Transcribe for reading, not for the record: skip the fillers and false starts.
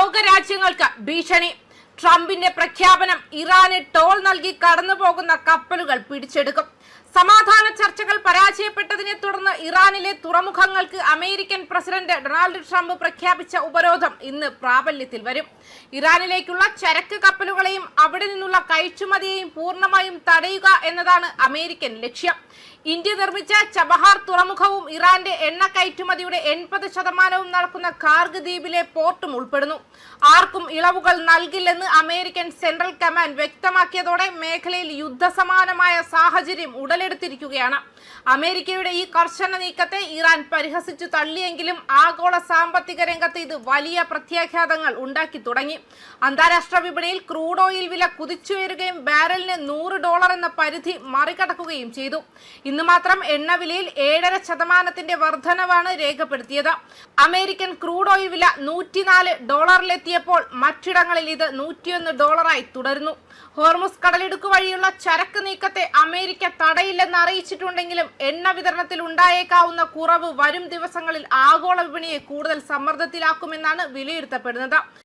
ലോകരാജ്യങ്ങൾക്ക് ഭീഷണി. ട്രംപിന്റെ പ്രഖ്യാപനം ഇറാന് ടോൾ നൽകി കടന്നുപോകുന്ന കപ്പലുകൾ പിടിച്ചെടുക്കും. സമാധാന ചർച്ചകൾ പരാജയപ്പെട്ടതിനെ തുടർന്ന് ഇറാനിലെ തുറമുഖങ്ങൾക്ക് അമേരിക്കൻ പ്രസിഡന്റ് ഡൊണാൾഡ് ട്രംപ് പ്രഖ്യാപിച്ച ഉപരോധം ഇന്ന് പ്രാബല്യത്തിൽ വരും. ഇറാനിലേക്കുള്ള ചരക്ക് കപ്പലുകളെയും അവിടെ നിന്നുള്ള കയറ്റുമതിയെയും പൂർണ്ണമായും തടയുക എന്നതാണ് അമേരിക്കൻ ലക്ഷ്യം. ഇന്ത്യ നിർമ്മിച്ച ചബഹാർ തുറമുഖവും ഇറാന്റെ എണ്ണ കയറ്റുമതിയുടെ 80% നടക്കുന്ന കാർഗ് ദ്വീപിലെ പോർട്ടും ഉൾപ്പെടുന്നു. ആർക്കും ഇളവുകൾ നൽകില്ലെന്ന് അമേരിക്കൻ സെൻട്രൽ കമാൻഡ് വ്യക്തമാക്കിയതോടെ മേഖലയിൽ യുദ്ധസമാനമായ സാഹചര്യം ഉടലെടുത്തിരിക്കുകയാണ്. അമേരിക്കയുടെ ഈ കർശന നീക്കത്തെ ഇറാൻ പരിഹസിച്ചു തള്ളിയെങ്കിലും ആഗോള സാമ്പത്തിക രംഗത്ത് ഇത് വലിയ പ്രത്യാഘാതങ്ങൾ ഉണ്ടാക്കി തുടങ്ങി. അന്താരാഷ്ട്ര വിപണിയിൽ ക്രൂഡ് ഓയിൽ വില കുതിച്ചുയരുകയും ബാരലിന് $100 എന്ന പരിധി മറികടക്കുകയും ചെയ്തു. ഇന്ന് മാത്രം എണ്ണവിലയിൽ 7.5% വർധനവാണ് രേഖപ്പെടുത്തിയത്. അമേരിക്കൻ ക്രൂഡ് ഓയിൽ വില $104 മറ്റിടങ്ങളിൽ ഇത് $101 തുടരുന്നു. ഹോർമുസ് കടലിടുക്ക് വഴിയുള്ള ചരക്ക് നീക്കത്തെ അമേരിക്ക തടയില്ലെന്ന് അറിയിച്ചിട്ടുണ്ടെങ്കിലും എണ്ണ വിതരണത്തിൽ ഉണ്ടായേക്കാവുന്ന കുറവ് വരും ദിവസങ്ങളിൽ ആഗോള വിപണിയെ കൂടുതൽ സമ്മർദ്ദത്തിലാക്കുമെന്നാണ് വിലയിരുത്തപ്പെടുന്നത്.